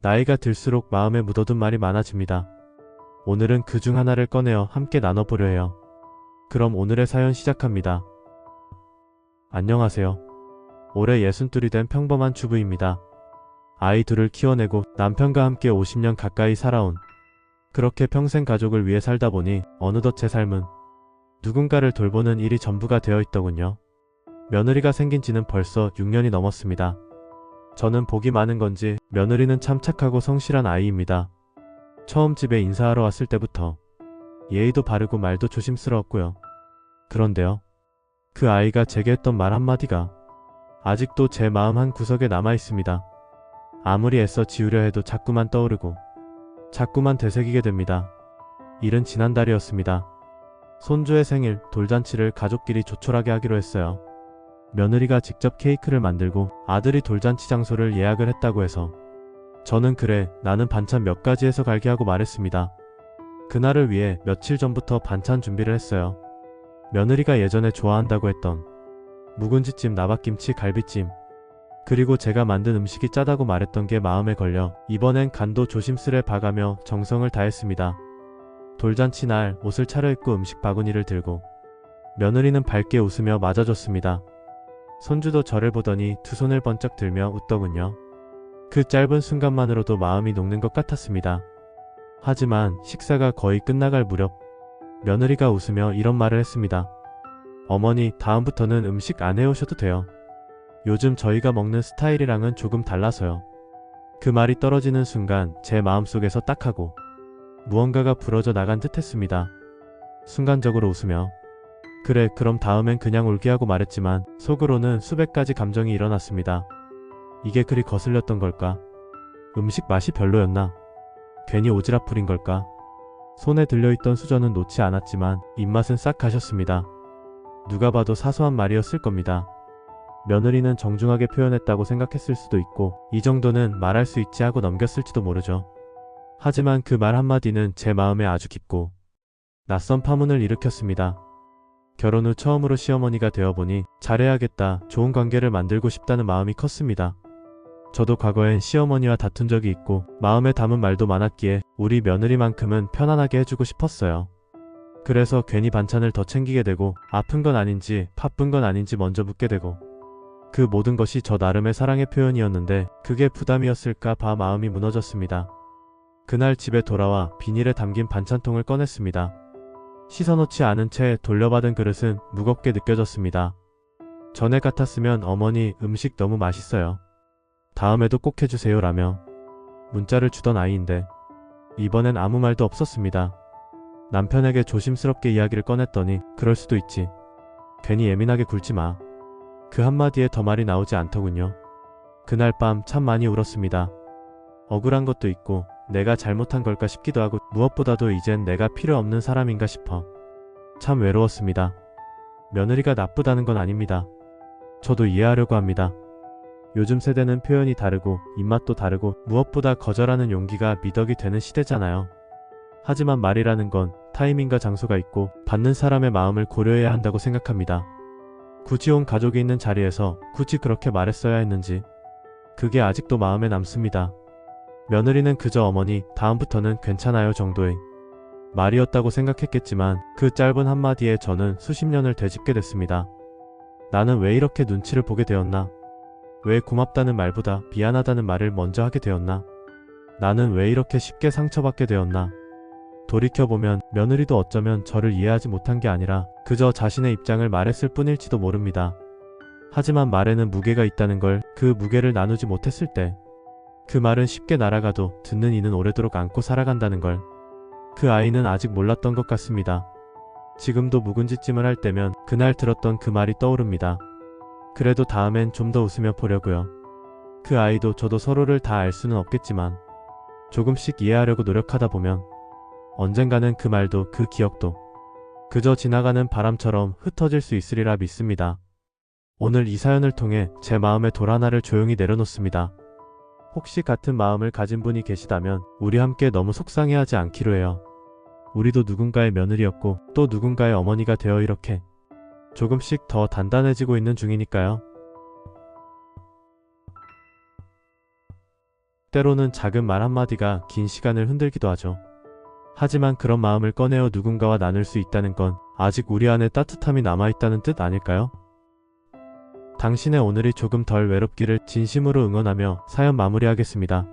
나이가 들수록 마음에 묻어둔 말이 많아집니다. 오늘은 그 중 하나를 꺼내어 함께 나눠보려 해요. 그럼 오늘의 사연 시작합니다. 안녕하세요. 올해 62이 된 평범한 주부입니다. 아이 둘을 키워내고 남편과 함께 50년 가까이 살아온, 그렇게 평생 가족을 위해 살다 보니 어느덧 제 삶은 누군가를 돌보는 일이 전부가 되어 있더군요. 며느리가 생긴 지는 벌써 6년이 넘었습니다. 저는 복이 많은 건지 며느리는 참 착하고 성실한 아이입니다. 처음 집에 인사하러 왔을 때부터 예의도 바르고 말도 조심스러웠고요. 그런데요, 그 아이가 제게 했던 말 한마디가 아직도 제 마음 한 구석에 남아 있습니다. 아무리 애써 지우려 해도 자꾸만 떠오르고 자꾸만 되새기게 됩니다. 일은 지난달이었습니다. 손주의 생일 돌잔치를 가족끼리 조촐하게 하기로 했어요. 며느리가 직접 케이크를 만들고 아들이 돌잔치 장소를 예약을 했다고 해서 저는 그래, 나는 반찬 몇 가지 해서 갈게 하고 말했습니다. 그날을 위해 며칠 전부터 반찬 준비를 했어요. 며느리가 예전에 좋아한다고 했던 묵은지찜, 나박김치, 갈비찜, 그리고 제가 만든 음식이 짜다고 말했던 게 마음에 걸려 이번엔 간도 조심스레 봐가며 정성을 다했습니다. 돌잔치 날 옷을 차려입고 음식 바구니를 들고 며느리는 밝게 웃으며 맞아줬습니다. 손주도 저를 보더니 두 손을 번쩍 들며 웃더군요. 그 짧은 순간만으로도 마음이 녹는 것 같았습니다. 하지만 식사가 거의 끝나갈 무렵 며느리가 웃으며 이런 말을 했습니다. 어머니, 다음부터는 음식 안 해오셔도 돼요. 요즘 저희가 먹는 스타일이랑은 조금 달라서요. 그 말이 떨어지는 순간 제 마음속에서 딱 하고 무언가가 부러져 나간 듯 했습니다. 순간적으로 웃으며 그래, 그럼 다음엔 그냥 올게 하고 말했지만 속으로는 수백 가지 감정이 일어났습니다. 이게 그리 거슬렸던 걸까? 음식 맛이 별로였나? 괜히 오지랖 부린 걸까? 손에 들려있던 수저는 놓지 않았지만 입맛은 싹 가셨습니다. 누가 봐도 사소한 말이었을 겁니다. 며느리는 정중하게 표현했다고 생각했을 수도 있고 이 정도는 말할 수 있지 하고 넘겼을지도 모르죠. 하지만 그 말 한마디는 제 마음에 아주 깊고 낯선 파문을 일으켰습니다. 결혼 후 처음으로 시어머니가 되어보니 잘해야겠다, 좋은 관계를 만들고 싶다는 마음이 컸습니다. 저도 과거엔 시어머니와 다툰 적이 있고 마음에 담은 말도 많았기에 우리 며느리만큼은 편안하게 해주고 싶었어요. 그래서 괜히 반찬을 더 챙기게 되고 아픈 건 아닌지 바쁜 건 아닌지 먼저 묻게 되고 그 모든 것이 저 나름의 사랑의 표현이었는데 그게 부담이었을까 봐 마음이 무너졌습니다. 그날 집에 돌아와 비닐에 담긴 반찬통을 꺼냈습니다. 씻어놓지 않은 채 돌려받은 그릇은 무겁게 느껴졌습니다. 전에 같았으면 어머니, 음식 너무 맛있어요. 다음에도 꼭 해주세요 라며 문자를 주던 아이인데 이번엔 아무 말도 없었습니다. 남편에게 조심스럽게 이야기를 꺼냈더니 그럴 수도 있지. 괜히 예민하게 굴지 마. 그 한마디에 더 말이 나오지 않더군요. 그날 밤 참 많이 울었습니다. 억울한 것도 있고 내가 잘못한 걸까 싶기도 하고 무엇보다도 이젠 내가 필요 없는 사람인가 싶어 참 외로웠습니다. 며느리가 나쁘다는 건 아닙니다. 저도 이해하려고 합니다. 요즘 세대는 표현이 다르고 입맛도 다르고 무엇보다 거절하는 용기가 미덕이 되는 시대잖아요. 하지만 말이라는 건 타이밍과 장소가 있고 받는 사람의 마음을 고려해야 한다고 생각합니다. 굳이 온 가족이 있는 자리에서 굳이 그렇게 말했어야 했는지 그게 아직도 마음에 남습니다. 며느리는 그저 어머니, 다음부터는 괜찮아요 정도의 말이었다고 생각했겠지만 그 짧은 한마디에 저는 수십 년을 되짚게 됐습니다. 나는 왜 이렇게 눈치를 보게 되었나? 왜 고맙다는 말보다 미안하다는 말을 먼저 하게 되었나? 나는 왜 이렇게 쉽게 상처받게 되었나? 돌이켜보면 며느리도 어쩌면 저를 이해하지 못한 게 아니라 그저 자신의 입장을 말했을 뿐일지도 모릅니다. 하지만 말에는 무게가 있다는 걸, 그 무게를 나누지 못했을 때 그 말은 쉽게 날아가도 듣는 이는 오래도록 안고 살아간다는 걸 그 아이는 아직 몰랐던 것 같습니다. 지금도 묵은지찜을 할 때면 그날 들었던 그 말이 떠오릅니다. 그래도 다음엔 좀 더 웃으며 보려고요. 그 아이도 저도 서로를 다 알 수는 없겠지만 조금씩 이해하려고 노력하다 보면 언젠가는 그 말도 그 기억도 그저 지나가는 바람처럼 흩어질 수 있으리라 믿습니다. 오늘 이 사연을 통해 제 마음의 돌 하나를 조용히 내려놓습니다. 혹시 같은 마음을 가진 분이 계시다면 우리 함께 너무 속상해하지 않기로 해요. 우리도 누군가의 며느리였고 또 누군가의 어머니가 되어 이렇게 조금씩 더 단단해지고 있는 중이니까요. 때로는 작은 말 한마디가 긴 시간을 흔들기도 하죠. 하지만 그런 마음을 꺼내어 누군가와 나눌 수 있다는 건 아직 우리 안에 따뜻함이 남아있다는 뜻 아닐까요? 당신의 오늘이 조금 덜 외롭기를 진심으로 응원하며 사연 마무리하겠습니다.